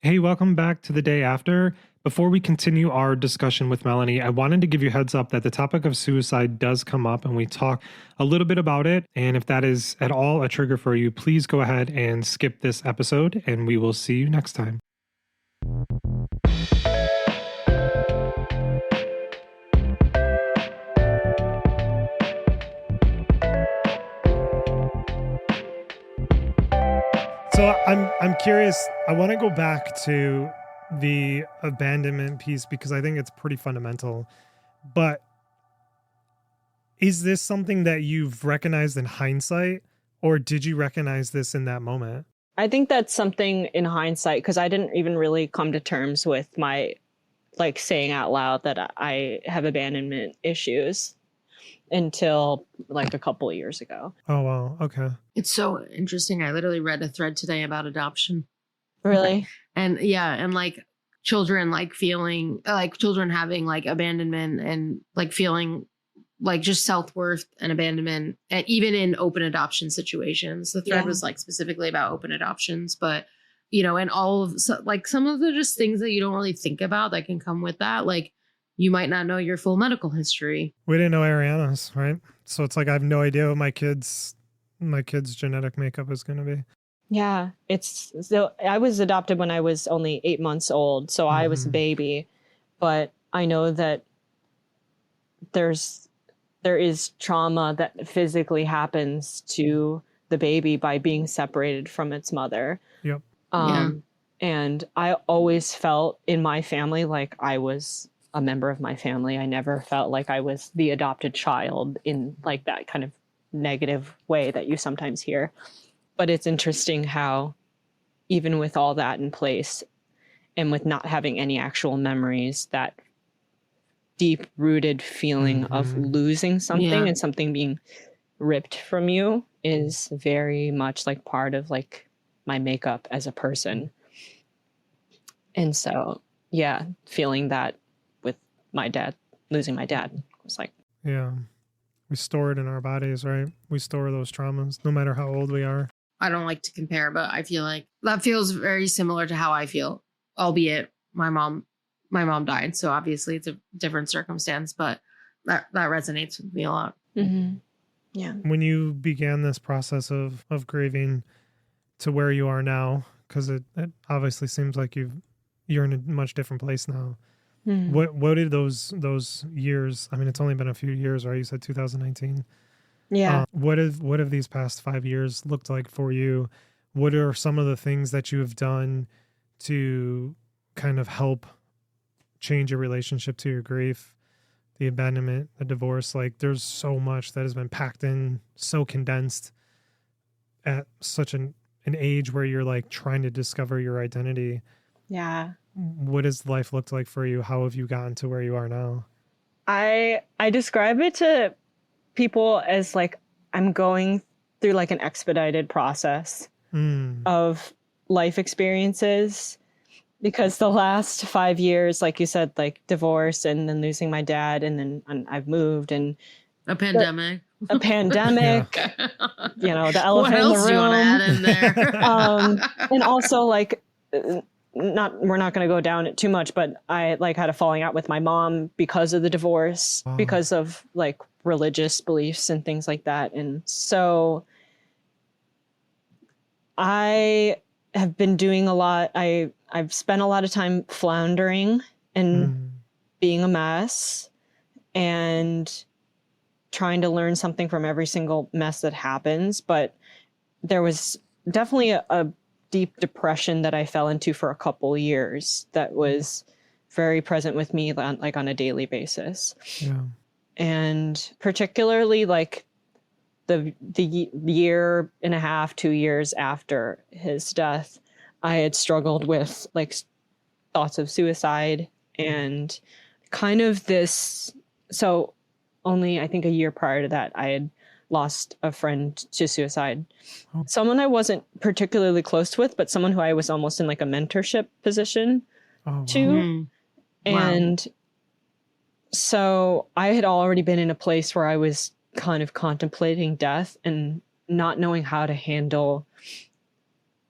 Hey, welcome back to the day after. Before we continue our discussion with Melanie, I wanted to give you a heads up that the topic of suicide does come up and we talk a little bit about it. And if that is at all a trigger for you, please go ahead and skip this episode and we will see you next time. So I'm curious. I want to go back to the abandonment piece because I think it's pretty fundamental. But is this something that you've recognized in hindsight, or did you recognize this in that moment? I think that's something in hindsight, because I didn't even really come to terms with my saying out loud that I have abandonment issues until a couple of years ago. Oh, wow. Okay. It's so interesting. I literally read a thread today about adoption. Really? And children feeling children having abandonment and feeling just self-worth and abandonment, and even in open adoption situations. The thread was specifically about open adoptions, but and all of some of the just things that you don't really think about that can come with that. You might not know your full medical history. We didn't know Ariana's, right? So it's I have no idea what my kid's genetic makeup is going to be. Yeah, I was adopted when I was only 8 months old, so I was a baby, but I know that there is trauma that physically happens to the baby by being separated from its mother. Yep. And I always felt in my family like I was a member of my family. I never felt like I was the adopted child in that kind of negative way that you sometimes hear. But it's interesting how even with all that in place and with not having any actual memories, that deep rooted feeling of losing something and something being ripped from you is very much part of my makeup as a person. And so, feeling that with my dad, losing my dad was yeah. We store it in our bodies, right? We store those traumas no matter how old we are. I don't like to compare, but I feel like that feels very similar to how I feel, albeit my mom died. So obviously it's a different circumstance, but that resonates with me a lot. Mm-hmm. Yeah. When you began this process of grieving to where you are now, because it obviously seems like you're in a much different place now. Mm-hmm. What did those years? I mean, it's only been a few years, right? You said 2019. Yeah. What have these past 5 years looked like for you? What are some of the things that you have done to kind of help change your relationship to your grief, the abandonment, the divorce? There's so much that has been packed in, so condensed at such an age where you're trying to discover your identity. Yeah. What has life looked like for you? How have you gotten to where you are now? I describe it to people as I'm going through an expedited process of life experiences, because the last 5 years, like you said, divorce and then losing my dad, and then I've moved, and a pandemic, the elephant what else in the room. Do you want to add in there? And also we're not going to go down it too much, but I had a falling out with my mom because of the divorce, because of religious beliefs and things like that. And so I have been doing a lot. I've spent a lot of time floundering and being a mess and trying to learn something from every single mess that happens. But there was definitely a deep depression that I fell into for a couple years that was very present with me on a daily basis. Yeah. And particularly the year and a half, 2 years after his death, I had struggled with thoughts of suicide and kind of this. So only I think a year prior to that, I had lost a friend to suicide. Oh. Someone I wasn't particularly close with, but someone who I was almost in a mentorship position to. Mm-hmm. And so I had already been in a place where I was kind of contemplating death and not knowing how to handle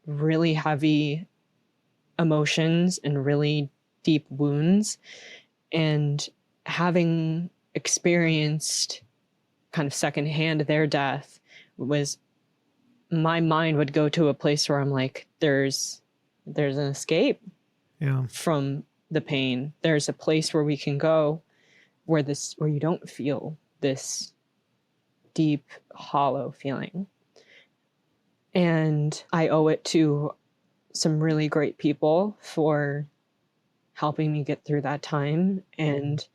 really heavy emotions and really deep wounds. And having experienced kind of secondhand their death, was my mind would go to a place where I'm like, there's an escape from the pain. There's a place where we can go where you don't feel this deep, hollow feeling. And I owe it to some really great people for helping me get through that time, and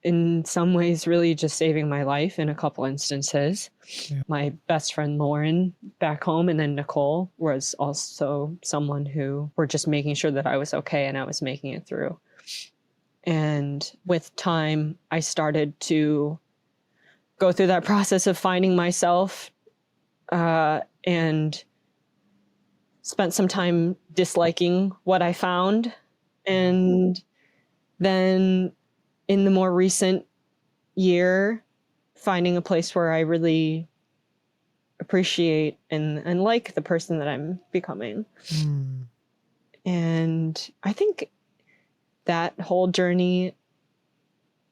in some ways really just saving my life in a couple instances. Yeah. My best friend Lauren back home, and then Nicole was also someone who were just making sure that I was okay and I was making it through. And with time, I started to go through that process of finding myself, and spent some time disliking what I found. And then in the more recent year, finding a place where I really appreciate and like the person that I'm becoming. And I think that whole journey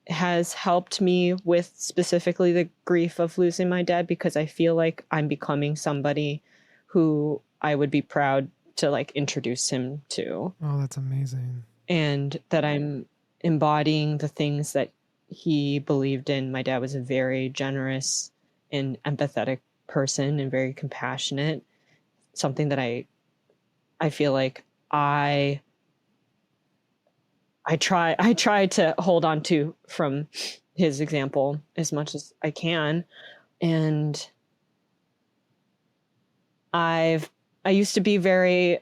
has helped me with specifically the grief of losing my dad, because I feel like I'm becoming somebody who I would be proud to like introduce him to. Oh, that's amazing. And that I'm embodying the things that he believed in. My dad was a very generous and empathetic person and very compassionate. Something that I feel like I try to hold on to from his example as much as I can. And I used to be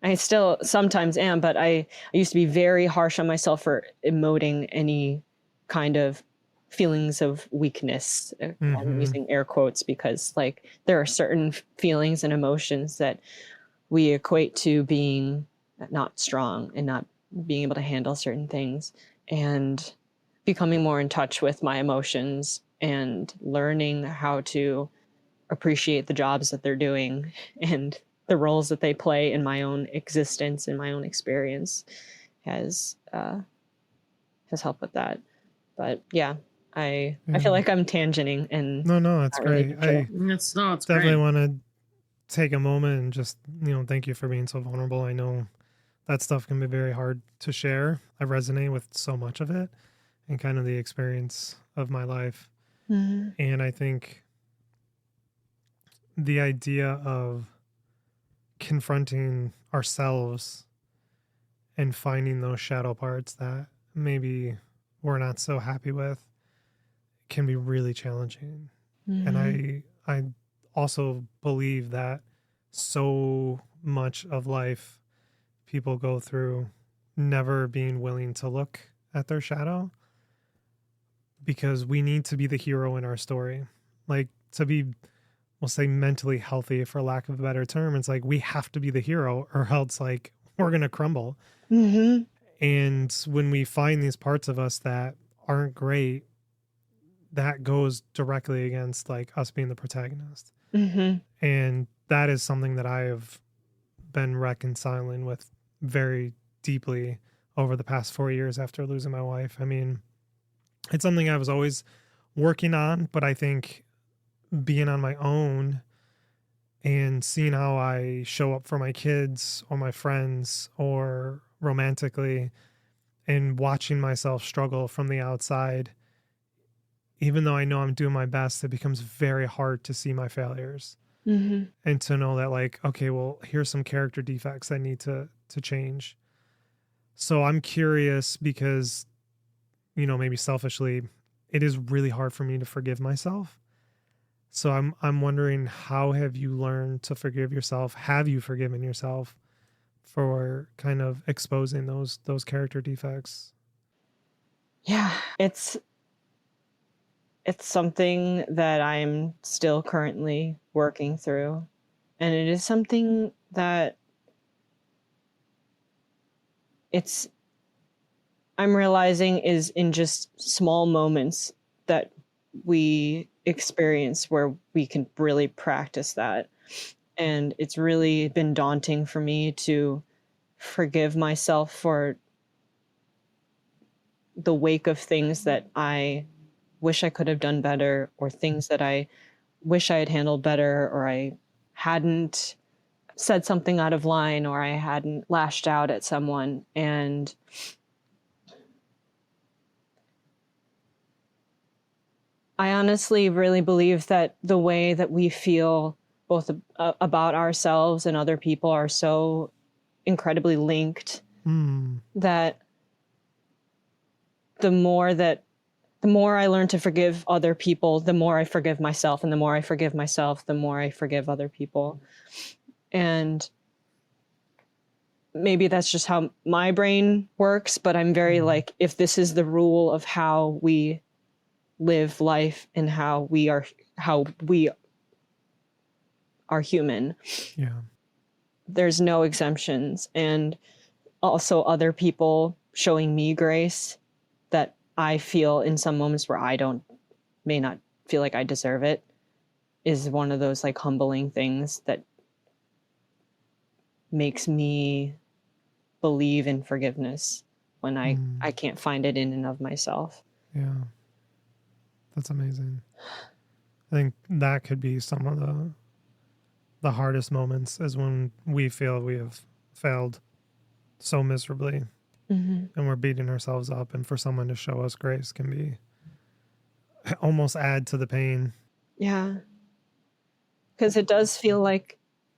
I still sometimes am, but I used to be very harsh on myself for emoting any kind of feelings of weakness. I'm using air quotes because like there are certain feelings and emotions that we equate to being not strong and not being able to handle certain things. And becoming more in touch with my emotions and learning how to appreciate the jobs that they're doing and the roles that they play in my own existence and my own experience has helped with that. But yeah, I feel like I'm tangenting, and no, that's great. Really it's definitely want to take a moment and just, thank you for being so vulnerable. I know that stuff can be very hard to share. I resonate with so much of it and kind of the experience of my life. And I think the idea of confronting ourselves and finding those shadow parts that maybe we're not so happy with can be really challenging. And I also believe that so much of life people go through never being willing to look at their shadow, because we need to be the hero in our story. Like, to be, we'll say, mentally healthy, for lack of a better term, it's like we have to be the hero, or else like we're gonna crumble. And when we find these parts of us that aren't great, that goes directly against like us being the protagonist. And that is something that I have been reconciling with very deeply over the past 4 years after losing my wife. I mean, it's something I was always working on, but I think being on my own and seeing how I show up for my kids or my friends or romantically, and watching myself struggle from the outside, even though I know I'm doing my best, it becomes very hard to see my failures. And to know that like, okay, well, here's some character defects that need to change. So I'm curious because, maybe selfishly, it is really hard for me to forgive myself. So I'm wondering, how have you learned to forgive yourself? Have you forgiven yourself for kind of exposing those character defects? Yeah, it's something that I'm still currently working through. And it is something that I'm realizing is in just small moments that we experience where we can really practice that. And it's really been daunting for me to forgive myself for the wake of things that I wish I could have done better, or things that I wish I had handled better, or I hadn't said something out of line, or I hadn't lashed out at someone. And I honestly really believe that the way that we feel both about ourselves and other people are so incredibly linked that the more I learn to forgive other people, the more I forgive myself, and the more I forgive myself, the more I forgive other people. And maybe that's just how my brain works, but I'm very like, if this is the rule of how we live life and how we are human, there's no exemptions. And also other people showing me grace that I feel in some moments where I may not feel like I deserve it, is one of those like humbling things that makes me believe in forgiveness when I can't find it in and of myself. Yeah. That's amazing. I think that could be some of the hardest moments, is when we feel we have failed so miserably and we're beating ourselves up, and for someone to show us grace can be almost add to the pain. Yeah. Because it does feel like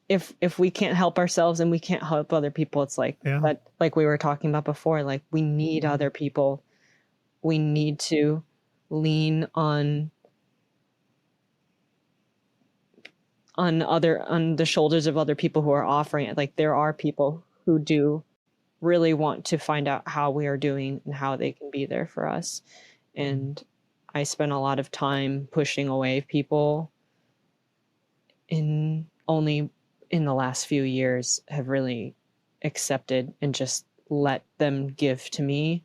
if we can't help ourselves and we can't help other people, it's like, but like we were talking about before, like we need other people. We need to lean on the shoulders of other people who are offering it. Like there are people who do really want to find out how we are doing and how they can be there for us. And I spent a lot of time pushing away people, only in the last few years have really accepted and just let them give to me,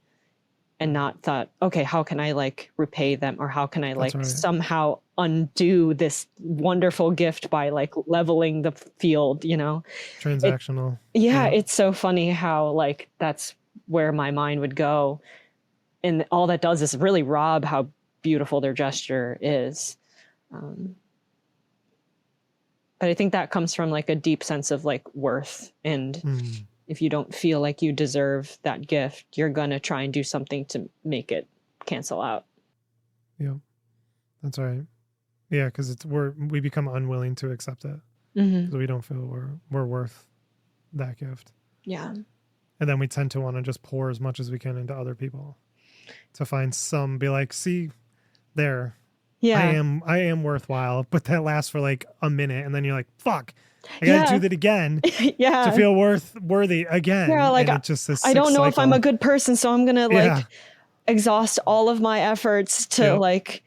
and not thought, okay, how can I like repay them, or how can I like somehow undo this wonderful gift by like leveling the field, you know? Transactional. It's so funny how like that's where my mind would go. And all that does is really rob how beautiful their gesture is. But I think that comes from like a deep sense of like worth. And if you don't feel like you deserve that gift, you're going to try and do something to make it cancel out. Yeah, that's right. Yeah, because we become unwilling to accept it because we don't feel we're worth that gift. Yeah. And then we tend to want to just pour as much as we can into other people to find be like, see, there. Yeah. I am worthwhile, but that lasts for like a minute, and then you're like, fuck, I gotta do that again to feel worthy again. Yeah, like and it's just this I don't know cycle. if I'm a good person, so I'm gonna like exhaust all of my efforts to like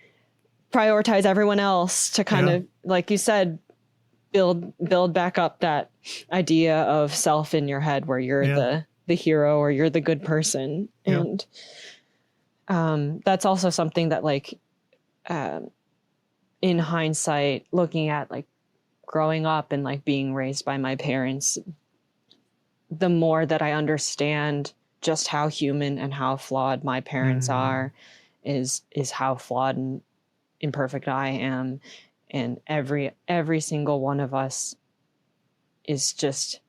prioritize everyone else to kind of, like you said, build back up that idea of self in your head where you're the hero or you're the good person. And that's also something that like in hindsight, looking at like growing up and like being raised by my parents, the more that I understand just how human and how flawed my parents are is how flawed and imperfect I am. And every single one of us is just,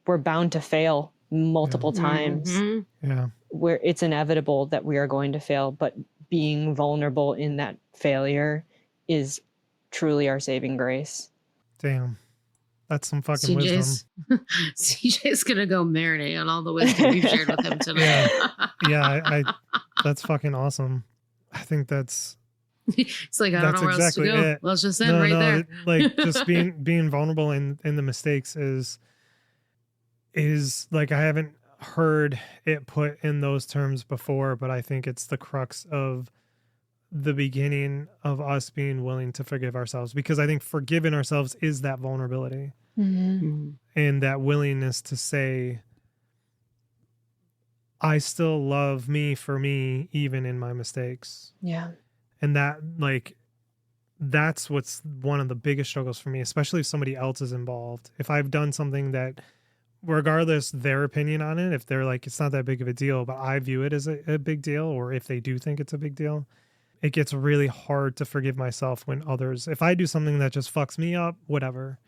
we're bound to fail multiple times. Where it's inevitable that we are going to fail, but being vulnerable in that failure is truly our saving grace. Damn. That's some fucking wisdom. CJ's gonna go marinate on all the wisdom we've shared with him tonight. I that's fucking awesome. I think that's it's like, I don't know where exactly else to go. It. Well, it's just there. Like just being vulnerable in the mistakes is like, I haven't heard it put in those terms before, but I think it's the crux of the beginning of us being willing to forgive ourselves, because I think forgiving ourselves is that vulnerability and that willingness to say, I still love me for me, even in my mistakes. Yeah. And that, like, that's what's one of the biggest struggles for me, especially if somebody else is involved. If I've done something that, regardless their opinion on it, if they're like, it's not that big of a deal, but I view it as a big deal, or if they do think it's a big deal, it gets really hard to forgive myself when others, if I do something that just fucks me up, whatever.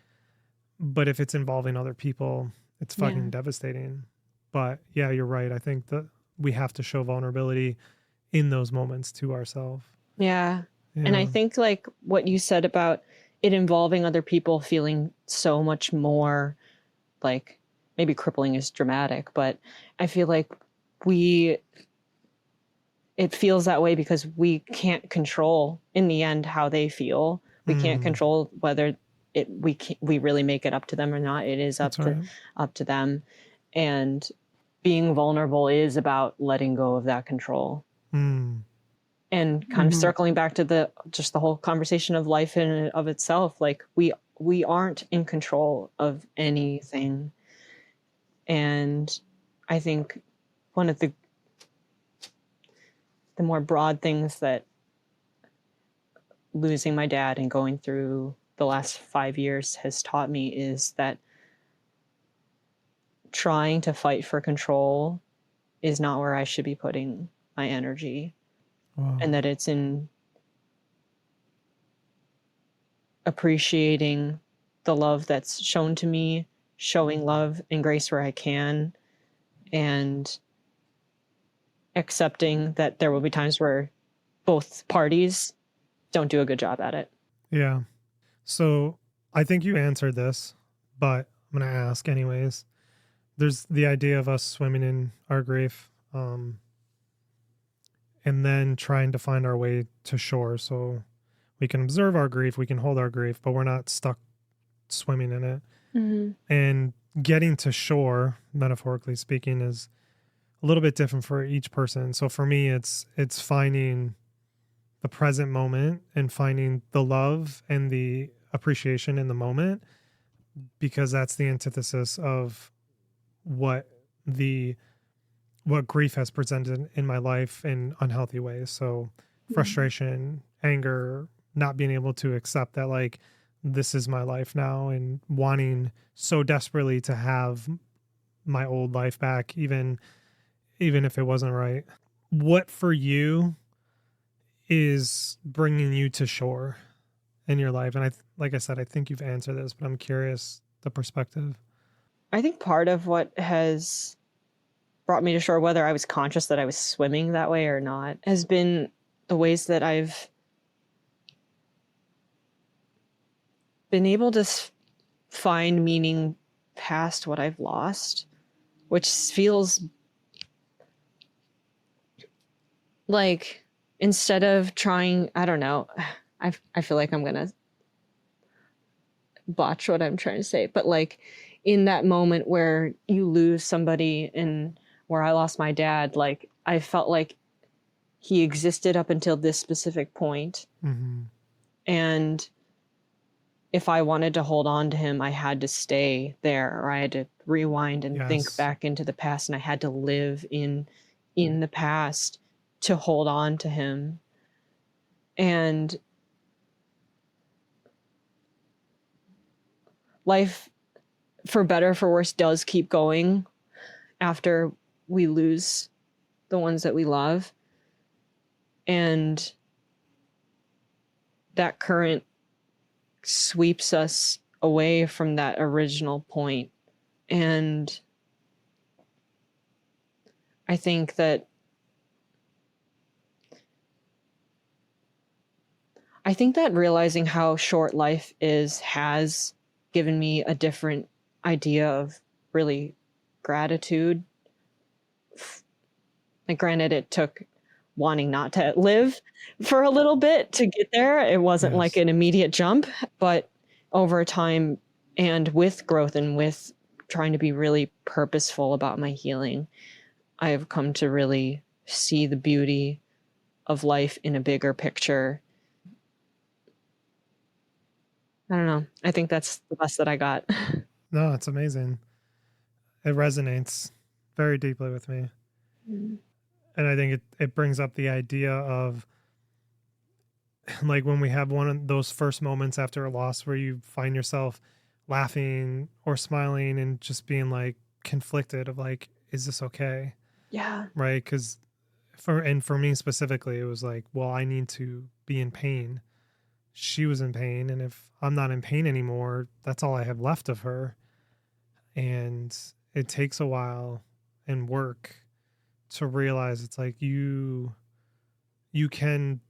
But if it's involving other people, it's fucking devastating. But yeah, you're right. I think that we have to show vulnerability in those moments to ourselves. Yeah. And I think like what you said about it involving other people feeling so much more like, maybe crippling is dramatic, but I feel like it feels that way because we can't control in the end how they feel. We can't control whether we really make it up to them or not. It is up to them. And being vulnerable is about letting go of that control. And kind of circling back to the whole conversation of life in and of itself, like we aren't in control of anything. And I think one of the more broad things that losing my dad and going through the last 5 years has taught me is that trying to fight for control is not where I should be putting my energy. Wow. And that it's in appreciating the love that's shown to me, showing love and grace where I can, and accepting that there will be times where both parties don't do a good job at it. Yeah. So I think you answered this, but I'm going to ask anyways. There's the idea of us swimming in our grief, and then trying to find our way to shore. So we can observe our grief, we can hold our grief, but we're not stuck swimming in it. And getting to shore, metaphorically speaking, is a little bit different for each person. So for me, it's finding the present moment and finding the love and the appreciation in the moment, because that's the antithesis of what grief has presented in my life in unhealthy ways. So frustration, anger, not being able to accept that like this is my life now, and wanting so desperately to have my old life back, even if it wasn't right. What for you is bringing you to shore in your life? And like I said, I think you've answered this, but I'm curious the perspective. I think part of what has brought me to shore, whether I was conscious that I was swimming that way or not, has been the ways that I've been able to find meaning past what I've lost, which feels like, instead of trying, I don't know, I feel like I'm going to botch what I'm trying to say, but like in that moment where you lose somebody, and where I lost my dad, like I felt like he existed up until this specific point. And if I wanted to hold on to him, I had to stay there, or I had to rewind and think back into the past, and I had to live in the past to hold on to him. And life, for better, for worse, does keep going after we lose the ones that we love. And that current sweeps us away from that original point. And I think that realizing how short life is has given me a different idea of really gratitude. Like, granted, it took wanting not to live for a little bit to get there. It wasn't like an immediate jump, but over time, and with growth and with trying to be really purposeful about my healing, I have come to really see the beauty of life in a bigger picture. I don't know. I think that's the best that I got. No, it's amazing. It resonates very deeply with me. And I think it brings up the idea of like when we have one of those first moments after a loss where you find yourself laughing or smiling and just being like conflicted of like, is this okay? Yeah. Right? Because for me specifically, it was like, well, I need to be in pain. She was in pain, and if I'm not in pain anymore, that's all I have left of her. And it takes a while and work to realize it's like you can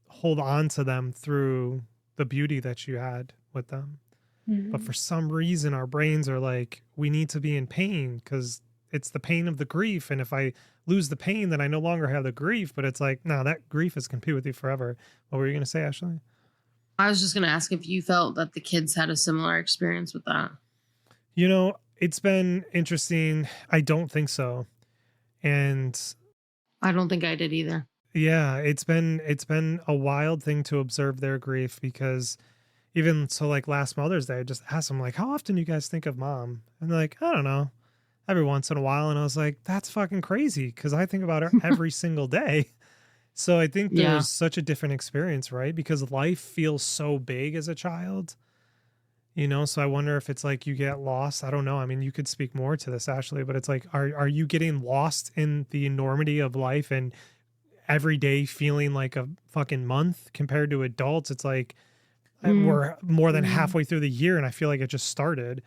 hold on to them through the beauty that you had with them. But for some reason, our brains are like, we need to be in pain because it's the pain of the grief. And if I lose the pain, then I no longer have the grief. But it's like, no, that grief is going to be with you forever. What were you going to say, Ashley? I was just going to ask if you felt that the kids had a similar experience with that. You know, it's been interesting. I don't think so. And I don't think I did either. yeah, it's been a wild thing to observe their grief, because even so, like last Mother's Day, I just asked them like, how often do you guys think of mom? And they're like, I don't know, every once in a while. And I was like, that's fucking crazy, because I think about her every single day. So I think there's such a different experience, right? Because life feels so big as a child, you know? So I wonder if it's like you get lost. I don't know. I mean, you could speak more to this, Ashley, but it's like, are you getting lost in the enormity of life and every day feeling like a fucking month compared to adults? It's like, we're more than halfway through the year, and I feel like it just started.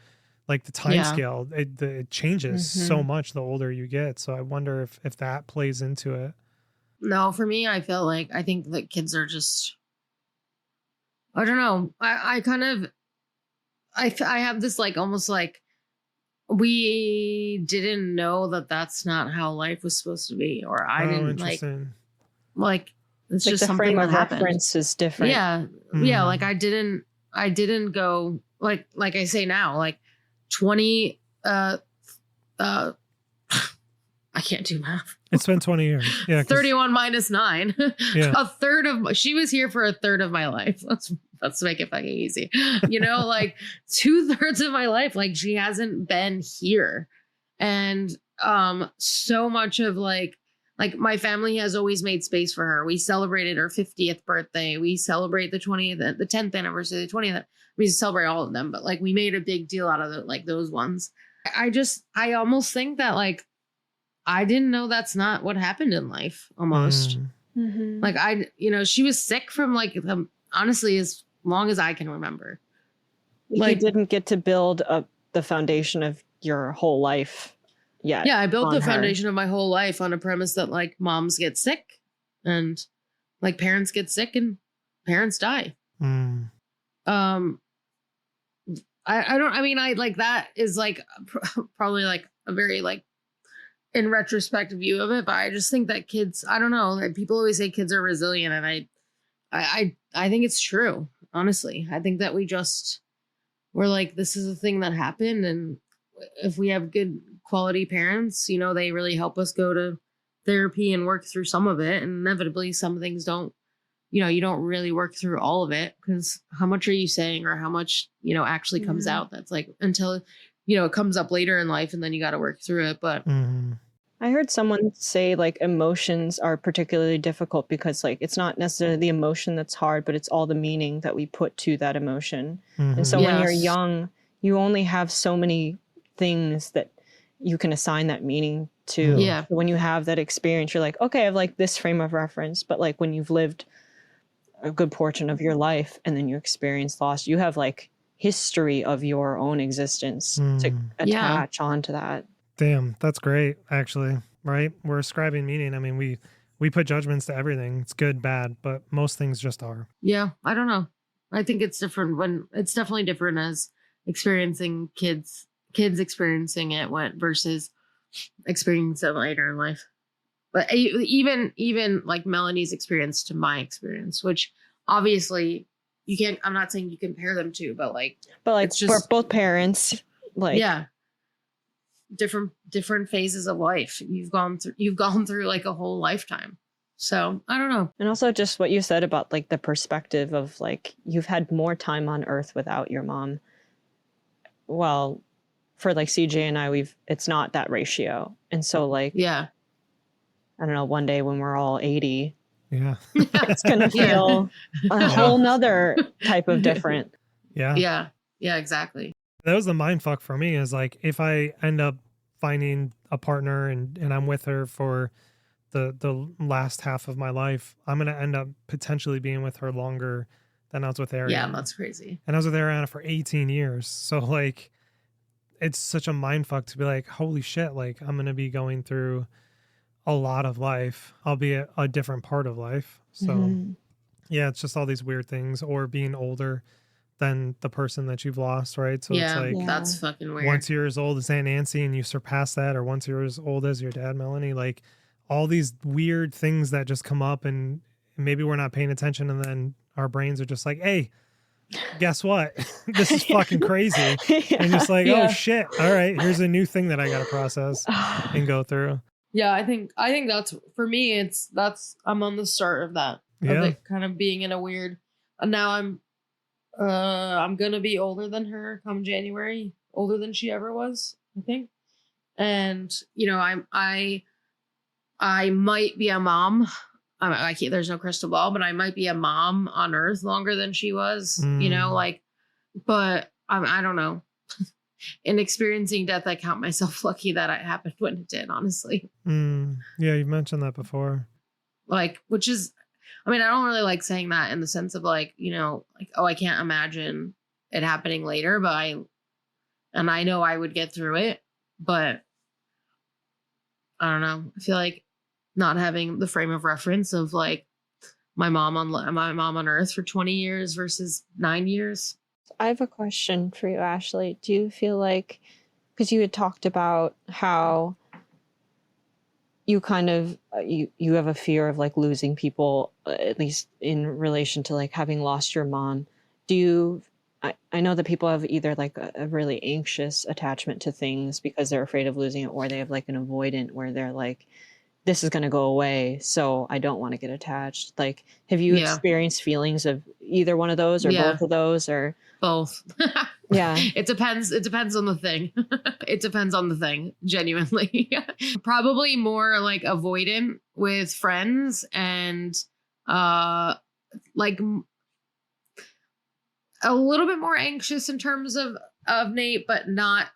Like the time scale, it changes so much the older you get. So I wonder if that plays into it. No, for me, I think that kids are just, I don't know. I kind of, I have this like, almost like we didn't know that that's not how life was supposed to be. Or I didn't like, it's like just the something frame that of happened. Reference is different. Yeah. Yeah. Like I didn't go like I say now, like 20, I can't do math. It's been 20 years. Yeah. 31 minus 9. Yeah. A third of she was here for a third of my life. Let's make it fucking easy. You know, like 2/3 of my life, like she hasn't been here. And so much of like my family has always made space for her. We celebrated her 50th birthday. We celebrate the 20th, the 10th anniversary, the 20th. We celebrate all of them, but like we made a big deal out of it, like those ones. I almost think that like I didn't know that's not what happened in life almost. Like she was sick from like honestly as long as I can remember. Like you didn't get to build up the foundation of your whole life yet. Yeah, I built the foundation of my whole life on a premise that like moms get sick and like parents get sick and parents die. I like that is like probably like a very like in retrospect view of it, but I just think that kids, I don't know, like people always say kids are resilient, and I think it's true. Honestly, I think that we're like, this is a thing that happened, and if we have good quality parents, you know, they really help us go to therapy and work through some of it, and inevitably some things don't, you know, you don't really work through all of it, because how much are you saying, or how much, you know, actually comes out? That's like until, you know, it comes up later in life and then you got to work through it. But I heard someone say like emotions are particularly difficult because like it's not necessarily the emotion that's hard, but it's all the meaning that we put to that emotion. And so when you're young, you only have so many things that you can assign that meaning to. Yeah. So when you have that experience, you're like, okay, I have like this frame of reference. But like when you've lived a good portion of your life and then you experience loss, you have like history of your own existence to attach onto that. Damn, that's great, actually, right? We're ascribing meaning. I mean, we put judgments to everything. It's good, bad, but most things just are. Yeah, I don't know. I think it's different it's definitely different as experiencing kids experiencing it versus experiencing it later in life. But even like Melanie's experience to my experience, which obviously you can't, I'm not saying you compare them to, but like it's just, for both parents, like different phases of life. You've gone through like a whole lifetime. So I don't know. And also just what you said about like the perspective of like, you've had more time on earth without your mom. Well, for like CJ and I, it's not that ratio. And so like, yeah, I don't know, one day when we're all 80, Yeah. It's going to feel a whole nother type of different. Yeah. Yeah, exactly. That was the mind fuck for me, is like, if I end up finding a partner and I'm with her for the last half of my life, I'm going to end up potentially being with her longer than I was with Ariana. Yeah, that's crazy. And I was with Ariana for 18 years. So like, it's such a mind fuck to be like, holy shit, like I'm going to be going through a lot of life, albeit a different part of life. So yeah, it's just all these weird things, or being older than the person that you've lost, right? So it's like, that's fucking weird. once you're as old as Aunt Nancy and you surpass that, or once you're as old as your dad, Melanie, like all these weird things that just come up, and maybe we're not paying attention, and then our brains are just like, hey, guess what? This is fucking crazy. And just like, oh shit. All right, here's a new thing that I got to process and go through. Yeah, I think that's, for me, I'm on the start of that. Yeah. Of it kind of being in a weird, and now I'm gonna be older than her come January, older than she ever was, I think. And I might be a mom. I can't, there's no crystal ball, but I might be a mom on Earth longer than she was. But I don't know. In experiencing death, I count myself lucky that it happened when it did, honestly. Yeah, you've mentioned that before. Like, which is, I mean, I don't really like saying that in the sense of like, oh, I can't imagine it happening later, but I know I would get through it, but I don't know. I feel like not having the frame of reference of like my mom on Earth for 20 years versus 9 years. I have a question for you, Ashley. Do you feel like, because you had talked about how you kind of, you have a fear of like losing people, at least in relation to like having lost your mom. Do you, I know that people have either like a really anxious attachment to things because they're afraid of losing it, or they have like an avoidant where they're like, this is going to go away, so I don't want to get attached. Like, have you experienced feelings of either one of those, or both of those, or both? Yeah. It depends on the thing. It depends on the thing, genuinely. Probably more like avoidant with friends, and like a little bit more anxious in terms of Nate, but not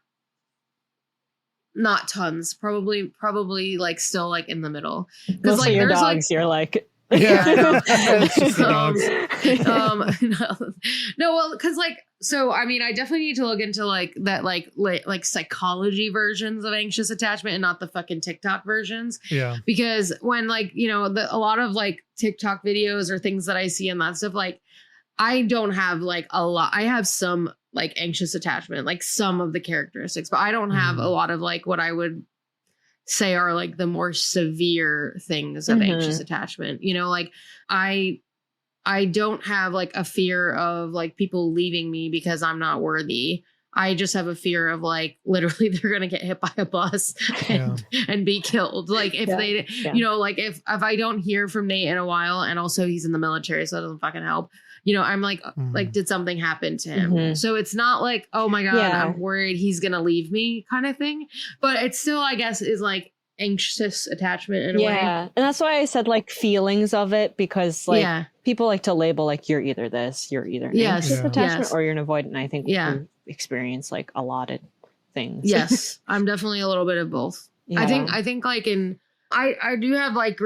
tons. Probably like still like in the middle. Because like your there's dogs, you're like, yeah, I know. It's just the dogs. No, well, because like, so I mean, I definitely need to look into like that, like psychology versions of anxious attachment, and not the fucking TikTok versions. Yeah, because when like a lot of like TikTok videos or things that I see and that stuff, like I don't have like a lot. I have some like anxious attachment, like some of the characteristics, but I don't have a lot of like what I would say are like the more severe things of anxious attachment. Like I don't have like a fear of like people leaving me because I'm not worthy. I just have a fear of like literally they're gonna get hit by a bus and be killed. Like if they, like if I don't hear from Nate in a while, and also he's in the military, so that doesn't fucking help. I'm like, did something happen to him? So it's not like, oh my God, I'm worried he's going to leave me kind of thing. But it still, I guess, is like anxious attachment in a way. Yeah. And that's why I said like feelings of it, we people like to label like you're either this, you're either an anxious attachment or you're an avoidant. And I think we experience like a lot of things. Yes. I'm definitely a little bit of both. Yeah. I think like I do have like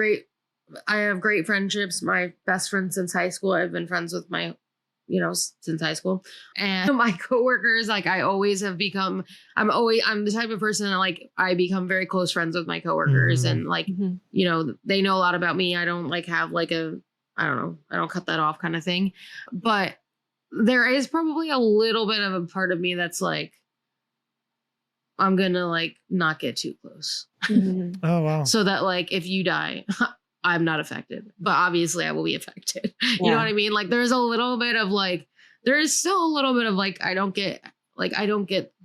I have great friendships. My best friend since high school. I've been friends with my, since high school. And my coworkers, like I always have become, I'm the type of person that like, I become very close friends with my coworkers and like, they know a lot about me. I don't like have like I don't cut that off kind of thing. But there is probably a little bit of a part of me that's like, I'm going to like not get too close. Oh, wow. So that like, if you die, I'm not affected, but obviously I will be affected. You know what I mean? Like there's a little bit of like, there is still a little bit of like, I don't get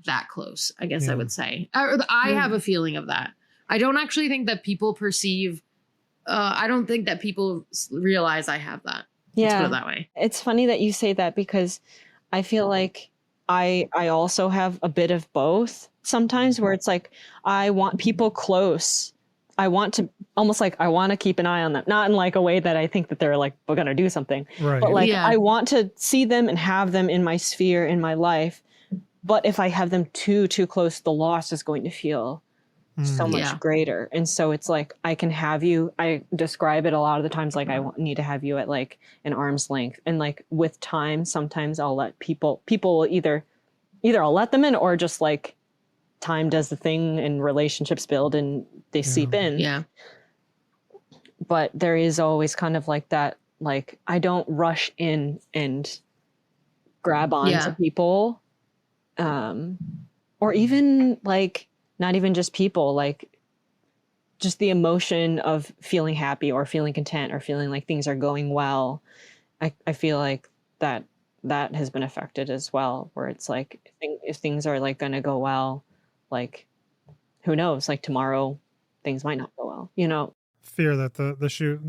that close, I guess I would say. I have a feeling of that. I don't actually think that people perceive, I don't think that people realize I have that. Let's put it that way. It's funny that you say that because I feel like I also have a bit of both sometimes, where it's like, I want people close. I want almost like I want to keep an eye on them, not in like a way that I think that they're like we're gonna do something, Right. but like Yeah. I want to see them and have them in my sphere in my life. But if I have them too close, the loss is going to feel so much Yeah. greater. And so it's like I can have you. I describe it a lot of the times like need to have you at like an arm's length, and like with time, sometimes I'll let people will either I'll let them in, or just like time does the thing and relationships build and they seep in. Yeah. But there is always kind of like that, like I don't rush in and grab on to people. Or even like not even just people, like just the emotion of feeling happy or feeling content or feeling like things are going well. I feel like that has been affected as well, where it's like if things are like going to go well, like who knows, like tomorrow things might not go well, you know. Fear that the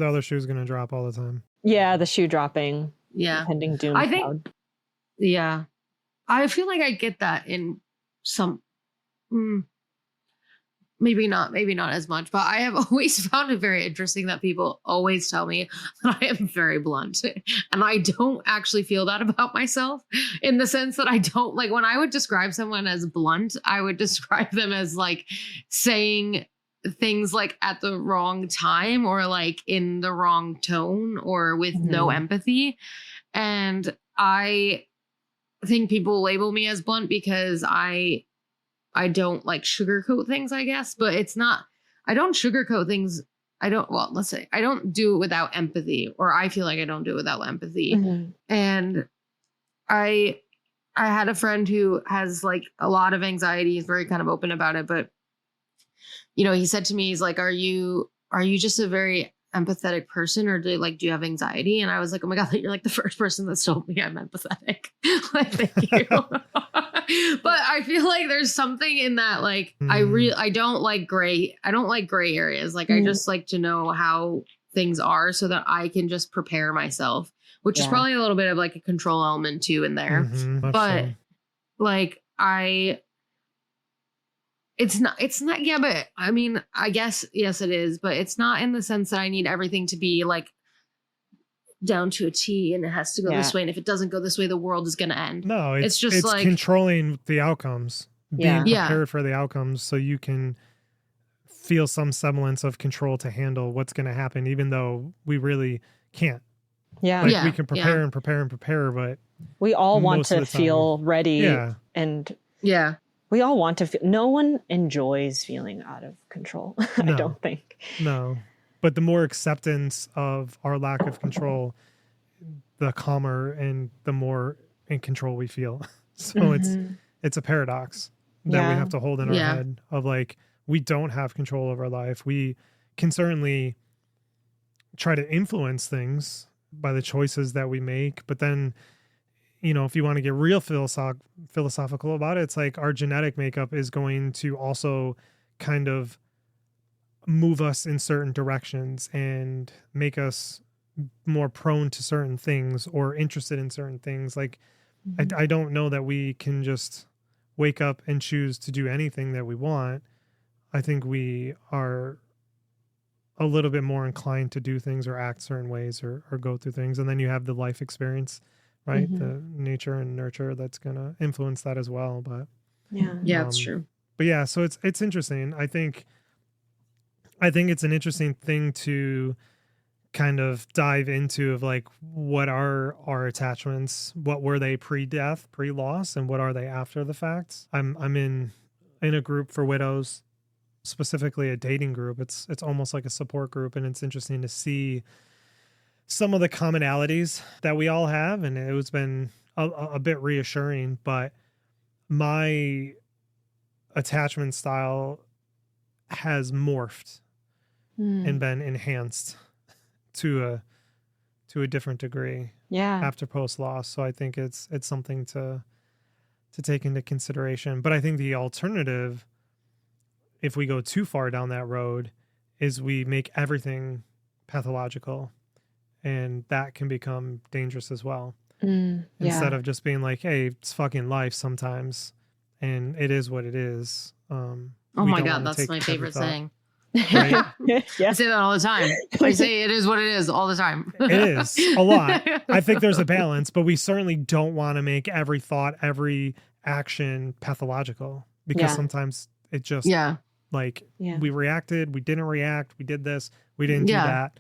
other shoe is going to drop all the time. Yeah, the shoe dropping. Yeah. Impending doom. I think. Yeah, I feel like I get that in some. Maybe not as much, but I have always found it very interesting that people always tell me that I am very blunt. And I don't actually feel that about myself, in the sense that I don't, like, when I would describe someone as blunt, I would describe them as like saying things like at the wrong time, or like in the wrong tone, or with no empathy. And I think people label me as blunt because I don't like sugarcoat things, I guess, but it's not, I don't sugarcoat things. Let's say I don't do it without empathy, or I feel like I don't do it without empathy. And I had a friend who has like a lot of anxiety. He's very kind of open about it, but you know, he said to me, he's like, are you just a very empathetic person, or do you have anxiety? And I was like, oh my God, you're like the first person that's told me I'm empathetic. Like, thank you. But I feel like there's something in that, like, I don't like gray areas. Like, I just like to know how things are so that I can just prepare myself, which is probably a little bit of like a control element too in there. But like, it's not, yeah, but I mean, I guess, yes, it is, but it's not in the sense that I need everything to be like down to a T and it has to go this way. And if it doesn't go this way, the world is going to end. No, it's just like controlling the outcomes, being prepared for the outcomes so you can feel some semblance of control to handle what's going to happen, even though we really can't. We can prepare and prepare and prepare, but we all want to feel ready. And we all want to feel, no one enjoys feeling out of control. I don't think. No. But the more acceptance of our lack of control, the calmer and the more in control we feel. So it's a paradox that we have to hold in our head of like, we don't have control of our life. We can certainly try to influence things by the choices that we make, but then, you know, if you want to get real philosophical about it, it's like our genetic makeup is going to also kind of move us in certain directions and make us more prone to certain things or interested in certain things. Like, I don't know that we can just wake up and choose to do anything that we want. I think we are a little bit more inclined to do things or act certain ways or go through things. And then you have the life experience, right? The nature and nurture that's going to influence that as well. But that's true. But yeah, so it's interesting. I think it's an interesting thing to kind of dive into, of like, what are our attachments? What were they pre-death, pre-loss, and what are they after the fact? I'm in a group for widows, specifically a dating group. It's almost like a support group, and it's interesting to see some of the commonalities that we all have, and it's been a bit reassuring. But my attachment style has morphed and been enhanced to a different degree after post loss. So I think it's something to take into consideration. But I think the alternative, if we go too far down that road, is we make everything pathological, and that can become dangerous as well. Instead of just being like, hey, it's fucking life sometimes, and it is what it is. Oh my God, that's my favorite saying. right? I Yeah. say that all the time. I say it is what it is all the time. It is a lot. I think there's a balance, but we certainly don't want to make every thought, every action pathological, because Yeah. sometimes it just Yeah. like Yeah. we reacted, we didn't react, we did this, we didn't do Yeah. that.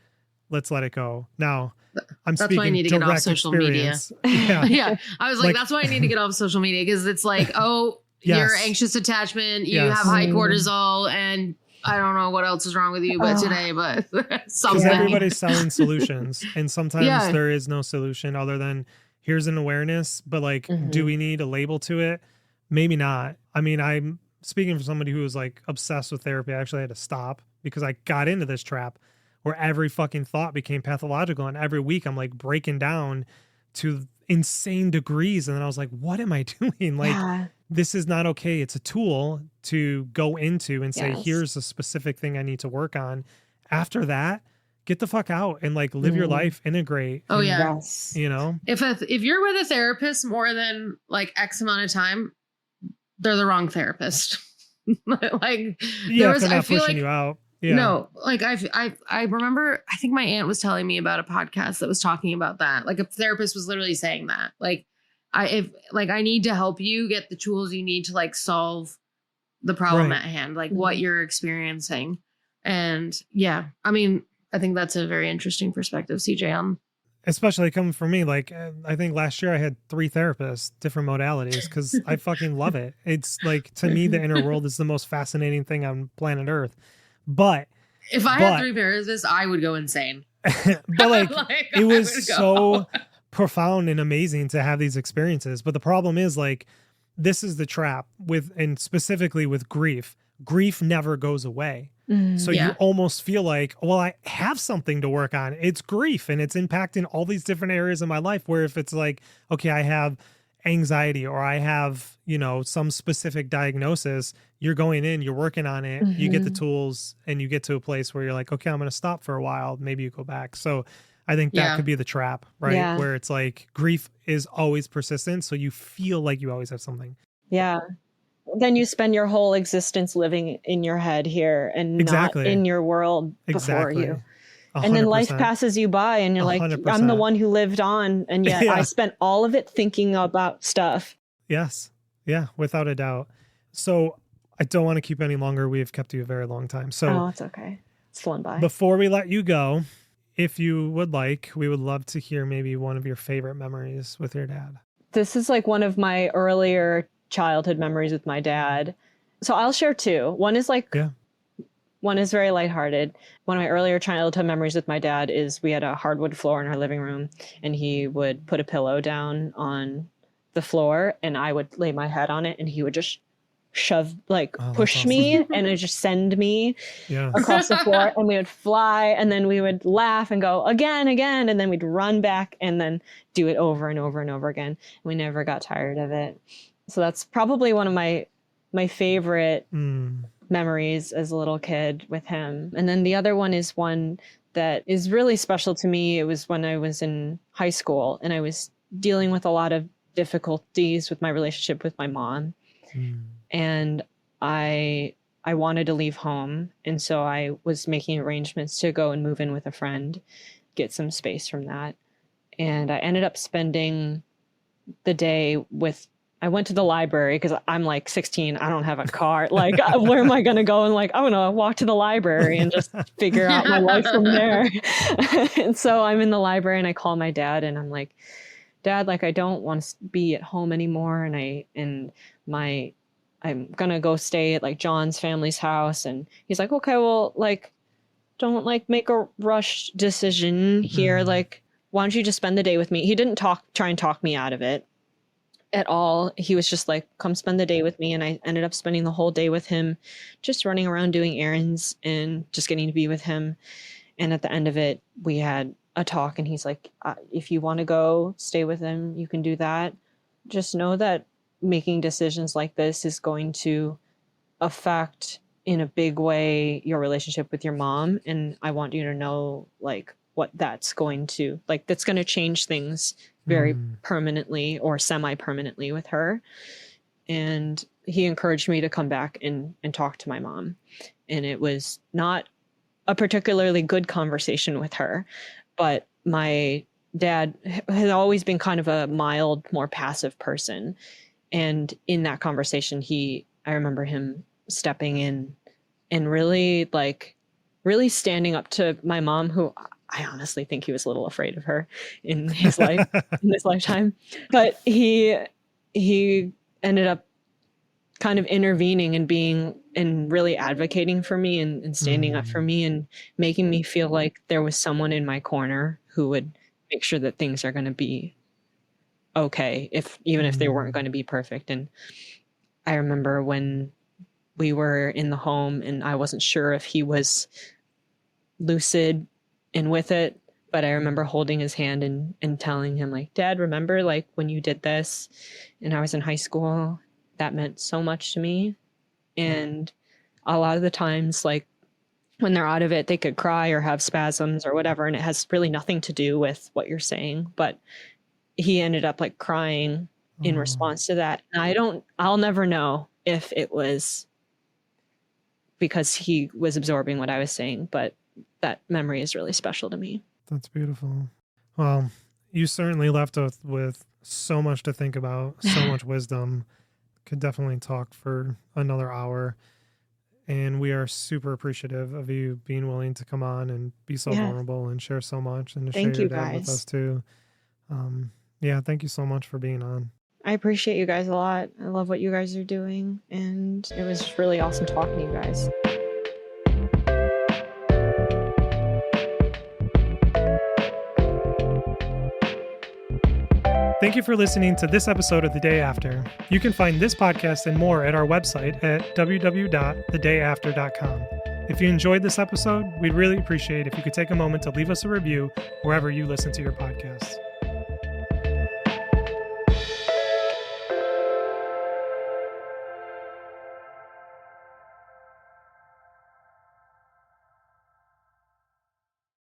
Let's let it go. Now, I'm That's why I speaking need to get off direct social media. experience. Yeah. Yeah. I was like, Like- that's why I need to get off social media, because it's like, oh, Yes. you're anxious attachment, you Yes. have high Mm. cortisol, and I don't know what else is wrong with you, but Oh. today, but Because something. everybody's selling solutions, and sometimes Yeah. there is no solution other than here's an awareness, but like, do Mhm. we need a label to it? Maybe not. I mean, I'm speaking for somebody who was like obsessed with therapy. I actually had to stop because I got into this trap where every fucking thought became pathological, and every week I'm like breaking down to insane degrees, and then I was like, what am I doing? Like, Yeah. this is not okay. It's a tool to go into and say, Yes. here's a specific thing I need to work on. After that, get the fuck out and like live your Mhm. life, integrate. Oh, and, yeah. Yes. You know? If you're with a therapist more than like X amount of time, they're the wrong therapist. Like Yeah, if was, they're I not feel pushing like, you out. Yeah. no, like I remember, I think my aunt was telling me about a podcast that was talking about that. Like a therapist was literally saying that, like, I need to help you get the tools you need to like solve the problem Right. at hand, like what Mhm. you're experiencing. And yeah, I mean, I think that's a very interesting perspective, CJ, on. Especially coming from me, like I think last year I had 3 therapists, different modalities, because I fucking love it. It's like, to me, the inner world is the most fascinating thing on planet Earth. But If I But- had 3 therapists, I would go insane. but like Like, it I was would go. so profound and amazing to have these experiences. But the problem is, like, this is the trap with, and specifically with grief. Grief never goes away. Mm. So Yeah. you almost feel like, well, I have something to work on. It's grief, and it's impacting all these different areas of my life. Where if it's like, okay, I have anxiety, or I have, you know, some specific diagnosis, you're going in, you're working on it, you get the Mhm. tools, and you get to a place where you're like, okay, I'm going to stop for a while. Maybe you go back. So I think that Yeah. could be the trap, right? Yeah. Where it's like grief is always persistent. So you feel like you always have something. Yeah. Then you spend your whole existence living in your head here and Exactly. not in your world before Exactly. you. And then life 100%. passes you by and you're like, I'm the 100%. one who lived on. And yet Yeah. I spent all of it thinking about stuff. Yes. Yeah, without a doubt. So I don't want to keep any longer. We have kept you a very long time. So Oh, it's okay. It's flown by. before we let you go, if you would like, we would love to hear maybe one of your favorite memories with your dad. This is like one of my earlier childhood memories with my dad. So I'll share 2. One is like, Yeah. one is very lighthearted. One of my earlier childhood memories with my dad is we had a hardwood floor in our living room, and he would put a pillow down on the floor and I would lay my head on it, and he would just shove, like Oh, that's push me and it just send me Yeah. across the floor, and we would fly, and then we would laugh and go again, and then we'd run back and then do it over and over and over again. We never got tired of it. So that's probably one of my favorite Mm. memories as a little kid with him. And then the other one is one that is really special to me. It was when I was in high school and I was dealing with a lot of difficulties with my relationship with my mom. Mm. And I wanted to leave home. And so I was making arrangements to go and move in with a friend, get some space from that. And I ended up spending the day with, I went to the library because I'm like 16. I don't have a car. Like, where am I going to go? And like, I'm going to walk to the library and just figure out my life from there. And so I'm in the library and I call my dad and I'm like, Dad, like, I don't want to be at home anymore. And I'm going to go stay at like John's family's house. And he's like, okay, well, like, don't like make a rush decision here. Mhm. Like, why don't you just spend the day with me? He didn't try and talk me out of it at all. He was just like, come spend the day with me. And I ended up spending the whole day with him, just running around doing errands and just getting to be with him. And at the end of it, we had a talk and he's like, if you want to go stay with him, you can do that. Just know that making decisions like this is going to affect in a big way your relationship with your mom. And I want you to know like what that's going to, like, that's going to change things very Mm. permanently or semi-permanently with her. And he encouraged me to come back and talk to my mom. And it was not a particularly good conversation with her, but my dad had always been kind of a mild, more passive person. And in that conversation, I remember him stepping in and really standing up to my mom, who I honestly think he was a little afraid of her in his life, in this lifetime. But he ended up kind of intervening and really advocating for me and standing up for me and making me feel like there was someone in my corner who would make sure that things are going to be okay, even if they weren't going to be perfect. And I remember when we were in the home and I wasn't sure if he was lucid and with it, but I remember holding his hand and telling him, like, Dad, remember like when you did this and I was in high school, that meant so much to me. And a lot of the times, like when they're out of it, they could cry or have spasms or whatever, and it has really nothing to do with what you're saying. But he ended up like crying in response to that. And I'll never know if it was because he was absorbing what I was saying, but that memory is really special to me. That's beautiful. Well, you certainly left us with so much to think about, so much wisdom. Could definitely talk for another hour. And we are super appreciative of you being willing to come on and be so vulnerable and share so much and to share your dad with us too. Thank you so much for being on. I appreciate you guys a lot. I love what you guys are doing. And it was really awesome talking to you guys. Thank you for listening to this episode of The Day After. You can find this podcast and more at our website at www.thedayafter.com. If you enjoyed this episode, we'd really appreciate if you could take a moment to leave us a review wherever you listen to your podcasts.